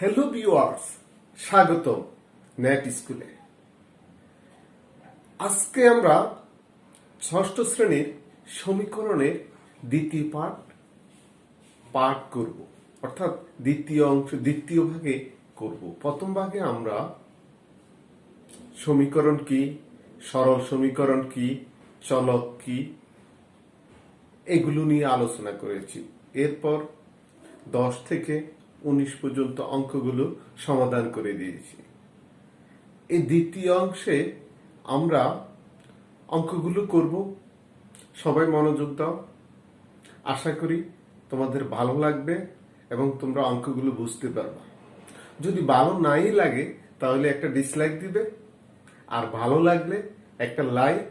Hello viewers, স্বাগতম net স্কুলে। আজকে আমরা ষষ্ঠ শ্রেণীর সমীকরণের দ্বিতীয় পাঠ করব, অর্থাৎ দ্বিতীয় ভাগে করব। প্রথম ভাগে আমরা সমীকরণ কি, সরল সমীকরণ কি, চলক কি, এগুলো নিয়ে আলোচনা করেছি। এরপর 10 থেকে 19 পর্যন্ত অঙ্কগুলো সমাধান করে দিয়েছি। এই দ্বিতীয় অংশে আমরা অঙ্কগুলো করব। সবাই মনোযোগ দাও। আশা করি তোমাদের ভালো লাগবে এবং তোমরা অঙ্কগুলো বুঝতে পারবে। যদি ভালো নাই লাগে তাহলে একটা ডিসলাইক দিবে, আর ভালো লাগলে একটা লাইক,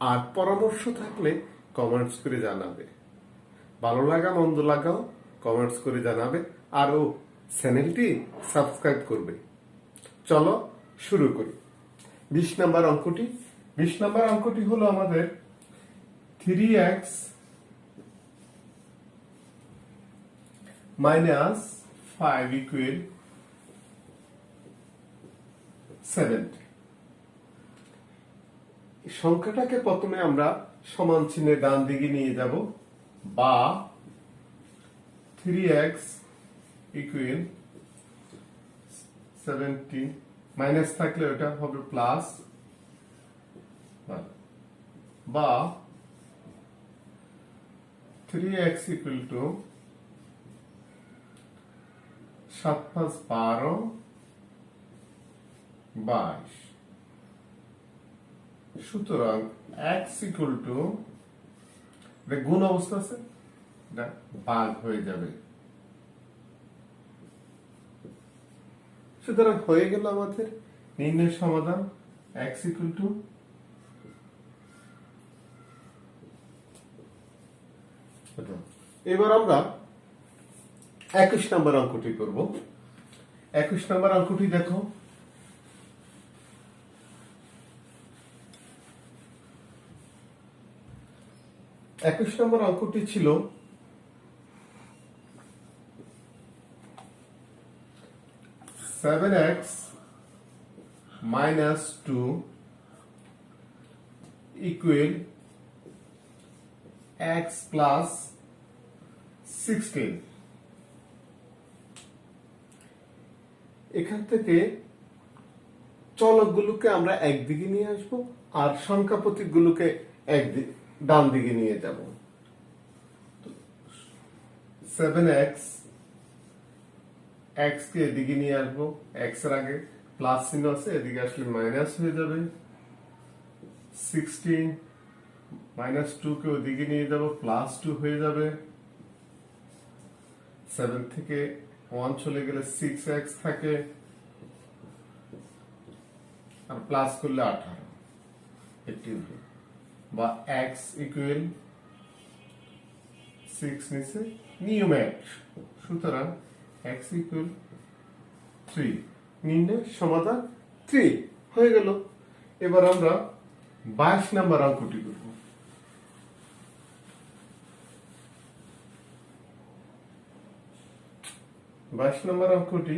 আর পরামর্শ থাকলে কমেন্টস করে জানাবে। ভালো লাগা মন্দ লাগাও কমেন্টস করে জানাবে, আর ও চ্যানেলটি সাবস্ক্রাইব করবে। চলো শুরু করি। 20 নম্বর অঙ্কটি হলো আমাদের 3x minus 5 equal 70। সংখ্যাটাকে প্রথমে আমরা সমান চিহ্নের ডান দিকে নিয়ে যাব, বা 3x equal 17, মাইনাস থাকলে ওটা হবে প্লাস, বা 3x equal to 7 5 12 22। সুতরাং x equal to গুণ অবস্থা আছে, এটা ভাগ হয়ে যাবে। সুতরাং হয়ে গেল আমাদের নির্ণয় সমাধান x equal to এবার আমরা 21 নম্বর অঙ্কটি করব। 21 নম্বর অঙ্কটি দেখো, অঙ্কটি ছিল 7x minus 2 equal x plus 16। এখান থেকে চলকগুলোকে আমরা একদিকে নিয়ে আসবো, আর সংখ্যা প্রতীকগুলোকে ডান দিকে নিয়ে যাব। 7x x কে এদিকে নিয়ে আসবো, x এর আগে প্লাস চিহ্ন আছে, এদিকে আসলে মাইনাস হয়ে যাবে। 16 মাইনাস 2 কে ওদিকে নিয়ে যাব, প্লাস 2 হয়ে যাবে। 7 থেকে 1 চলে গেলে 6x থাকে, আর প্লাস করলে 18, বা x ইকুয়াল 6 নিচে নিয়ম 1। সুতরাং x ইকুয়াল 3। নির্ণয় সমাধান 3 হয়ে গেল। এবার আমরা 22 নম্বর অঙ্কটি করব। 22 নম্বর অঙ্কটি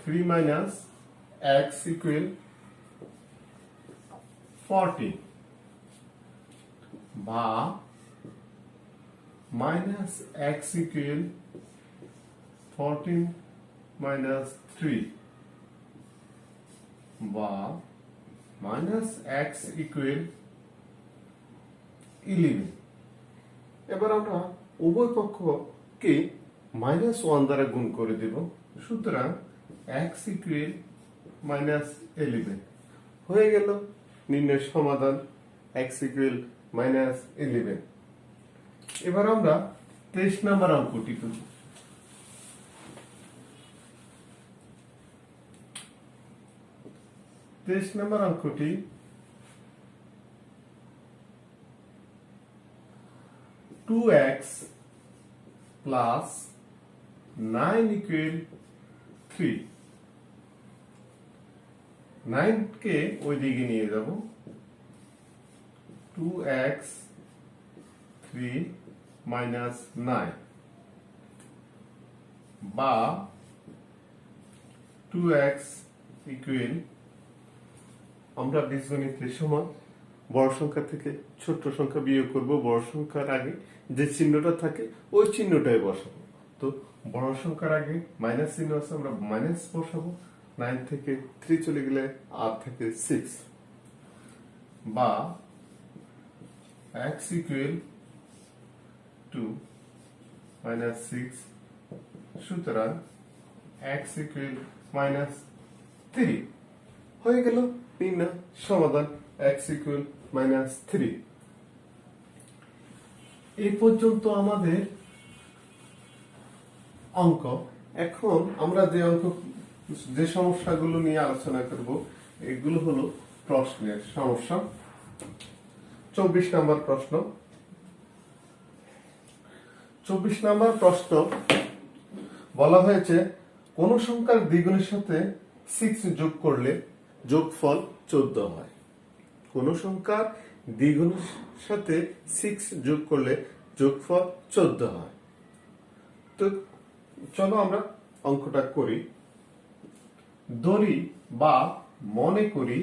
3 minus x equal 40, বা minus x equal 14 minus 3, বা minus x equal 11। এবার আমরা উভয় পক্ষকে -1 দ্বারা গুণ করে দেব। সুতরাং x equal -11 হয়ে গেল নির্ণয় সমাধান x equal -11। এবার আমরা 23 নম্বর অঙ্কটি করব। 23 নম্বর অঙ্কটি 2x plus 9 equal 3। 9 কে ওই দিকে নিয়ে যাব, 2x 3 minus 9 বা 2x ইকুয়াল, আমরা বীজগণিতের সময় বড় সংখ্যা থেকে ছোট সংখ্যা বিয়োগ করব, বড় সংখ্যার আগে যে চিহ্নটা থাকে ওই চিহ্নটাই বসাবো। তো বড় সংখ্যার আগে মাইনাস চিহ্ন আছে, আমরা মাইনাস বসাবো। 9 থেকে 3 চলে গেলে আর থাকে 6 বা x ইকুয়াল 2 মাইনাস 6, সুতরাং x ইকুয়াল মাইনাস 3 হয়ে গেল নির্ণয় সমাধান x ইকুয়াল মাইনাস 3। এই পর্যন্ত আমাদের অঙ্ক। এখন আমরা যে সমস্যাগুলো নিয়ে আলোচনা করব এগুলো হলো প্রশ্নের সমস্যা। 24 নম্বর প্রশ্ন। 24 নম্বর প্রশ্ন বলা হয়েছে কোন সংখ্যার দ্বিগুণের সাথে 6 যোগ করলে যোগফল 14 হয়। কোন সংখ্যার দ্বিগুণের সাথে 6 যোগ করলে যোগফল 14 হয়। তো চলো আমরা অঙ্কটা করি। ধরি বা মনে করি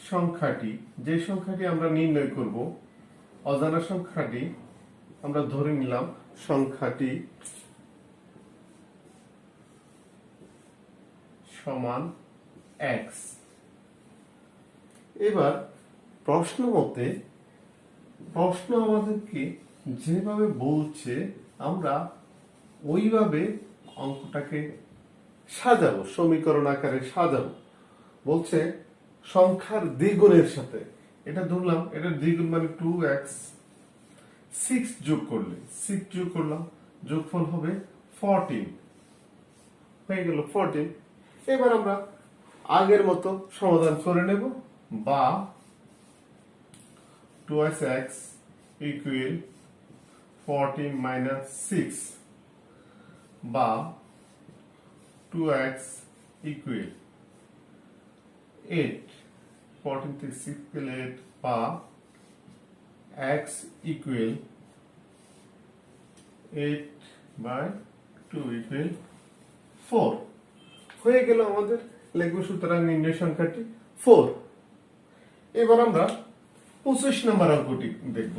সংখ্যাটি, যে সংখ্যাটি আমরা নির্ণয় করব, অজানা সংখ্যাটি আমরা ধরে নিলাম সংখ্যাটি সমান x। এবার প্রশ্ন মতে প্রশ্ন আমাদেরকে যেভাবে বলছে আমরা ওইভাবে অঙ্কটাকে সাজাবো, সমীকরণ আকারে সাজাবো। বলছে সংখ্যার দ্বিগুণের সাথে, এটা ধরলাম এটা দ্বিগুণ মানে 2x, 6 যোগ করলে 6 যোগ করলাম, যোগফল হবে 14, হয়ে গেল 14। এবার আমরা আগের মতো সমাধান করে নেব, বা 2x ইকুয়াল 14 মাইনাস 6 বা 2x ইকুয়াল 8, 14 থেকে 6 গেলে 8 বা x ইকুয়াল 8 বাই 2 ইকুয়াল 4 হয়ে গেল আমাদের। লিখব সুতরাং নির্ণয় সংখ্যাটি 4। এবার আমরা 25 নম্বর অঙ্কটি দেখব।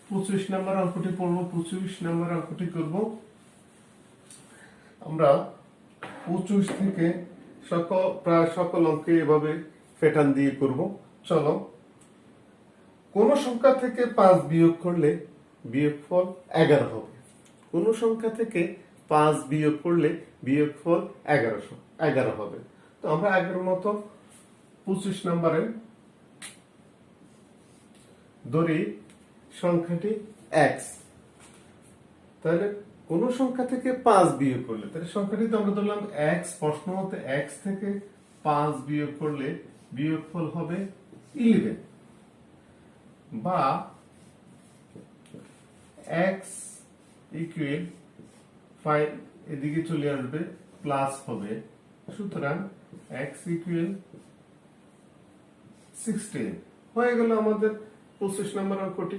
25 নম্বর অঙ্কটি পড়ব। 25 নম্বর অঙ্কটি করব আমরা 25 থেকে প্রায় সকল অঙ্কে এভাবে প্যাটার্ন দিয়ে করব। চলো, কোন সংখ্যা থেকে 5 বিয়োগ করলে বিয়োগফল 11 হবে। কোন সংখ্যা থেকে 5 বিয়োগ করলে বিয়োগফল 11 হবে। তো আমরা আগের মতো 25 নম্বরে ধরি সংখ্যাটি x। তাহলে কোন সংখ্যা থেকে 5 বিয়োগ করলে, তাহলে সংখ্যাটি তো আমরা ধরলাম x, প্রশ্ন মতে x থেকে 5 বিয়োগ করলে বিয়োগফল হবে 11 বা x ইকুয়াল 5, এদিকে চলে আসবে প্লাস হবে, সুতরাং x ইকুয়াল 16 হয়ে গেল আমাদের 25 নম্বর অঙ্কটি,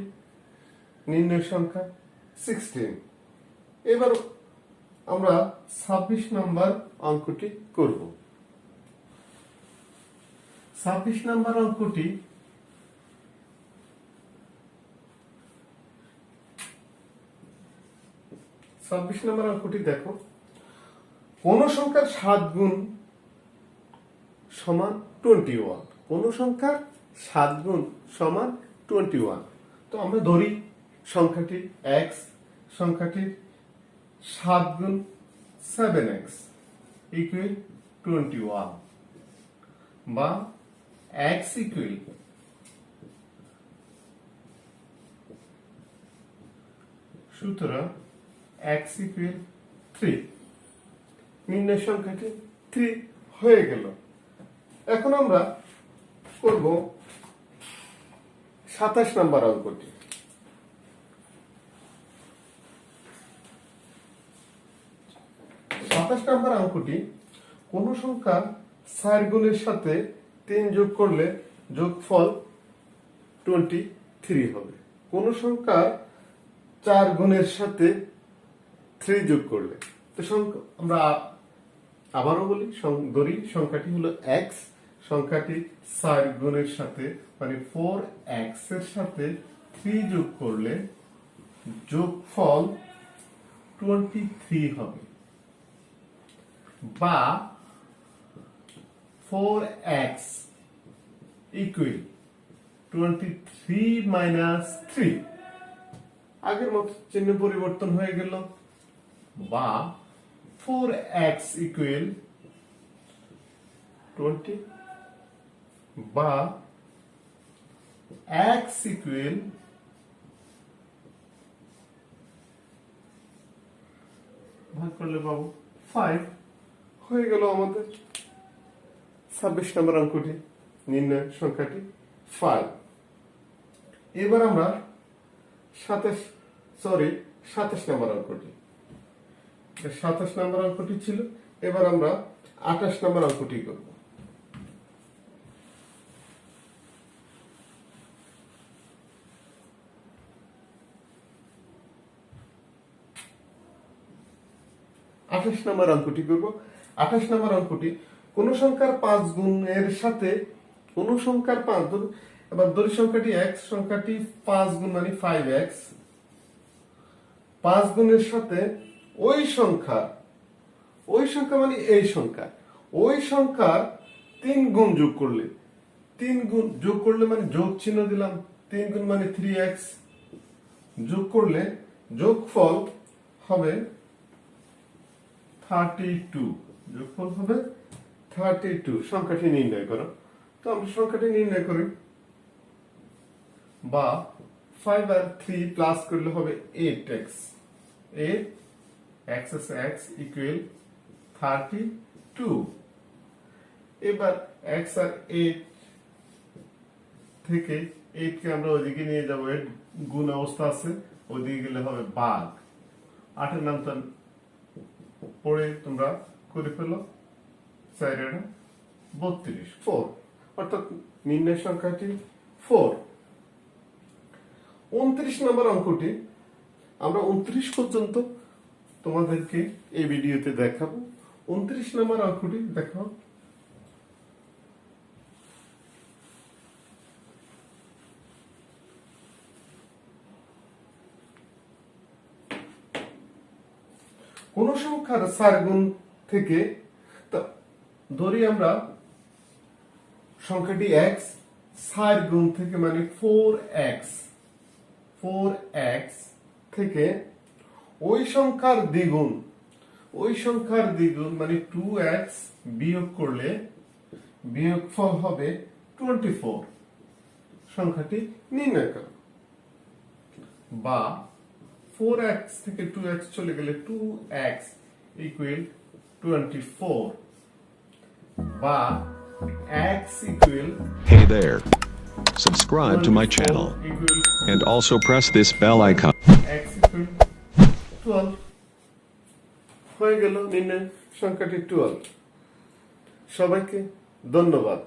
নির্ণয় সংখ্যা 16। এবার আমরা 26 নম্বর অঙ্কটি করব। 26 নম্বর অঙ্কটি দেখো, কোন সংখ্যার 7 গুণ সমান 21। কোন সংখ্যার 7 গুণ সমান 21। তো আমরা ধরি সংখ্যাটি x, সংখ্যাটির 7 গুণ 7x ইকুয়াল 21 বা x ইকুয়াল সুতরাং x ইকুয়াল 3। নির্ণয় সংখ্যাটি 3 হয়ে গেল। এখন আমরা করব 27 নম্বর অঙ্কটি। 27 নম্বর অঙ্কটি, কোন সংখ্যা 4 গুণের সাথে 3 যোগ করলে যোগফল 23 হবে। কোন সংখ্যা 4 গুণের সাথে 3 যোগ করলে তো আমরা আবারও বলি ধরি সংখ্যাটি হলো x, সংখ্যাটি 4 গুণের সাথে মানে 4x এর সাথে 3 যোগ করলে যোগফল 23 হবে, বা 4x ইকুয়াল 23 মাইনাস 3, আগের মতো চিহ্ন পরিবর্তন হয়ে গেল, বা 4x ইকুয়াল 20, বা x ইকুয়াল ভাগ করলে পাবো 5 হয়ে গেল আমাদের 26 নম্বর অঙ্কটি, নির্ণয় সংখ্যাটি 5। এবার আমরা 27 নম্বর অঙ্কটি, 27 নম্বর অঙ্কটি ছিল, এবার আমরা 28 নম্বর অঙ্কটি করব। আঠাশ নম্বর অঙ্কটি করব। 28 নম্বর অঙ্কটি কোন সংখ্যার 5 গুণের সাথে কোন সংখ্যার 5, এবার ধরি সংখ্যাটি x, সংখ্যাটি 5 গুণ মানে 5x, 5 গুণের সাথে ওই সংখ্যা মানে এই সংখ্যা, ওই সংখ্যার 3 গুণ যোগ করলে, 3 গুণ যোগ করলে মানে যোগ চিহ্ন দিলাম, 3 গুণ মানে 3x, যোগ করলে যোগফল হবে 32, যোগফল হবে 32। সংখ্যাটি নির্ণয় করো, তো আমরা সংখ্যাটি নির্ণয় করি, বা 5 আর 3 প্লাস করলে হবে 8x, 8x x ইকুয়াল 32। এবার x আর 8 থেকে 8 কে আমরা ওইদিকে নিয়ে যাবো, এর গুণ অবস্থা আছে, ওইদিকে গেলে হবে ভাগ, 8 এর নামটা পড়ে তোমরা করে ফেলো, 4 এর 32, 4, অর্থাৎ নির্ণয় সংখ্যাটি 4। 29 নম্বর অঙ্কটি আমরা 29 পর্যন্ত তোমাদেরকে এই ভিডিওতে দেখাবো। 29 নম্বর অঙ্কটি দেখো, কোন সংখ্যার 4 গুণ থেকে, ধরি আমরা সংখ্যাটি x, 4 গুণ থেকে মানে 4x থেকে ওই সংখ্যার দ্বিগুণ মানে 2x বিয়োগ করলে বিয়োগফল হবে 24। সংখ্যাটি নির্ণয় করো, বা 4x থেকে 2x চলে গেলে 2x ইকুয়াল 24, বা x equal Hey there. Subscribe to my channel and also press this bell icon. x equal 12 হয়ে গেল নির্ণয় সংখ্যাটি 12। সবাইকে ধন্যবাদ।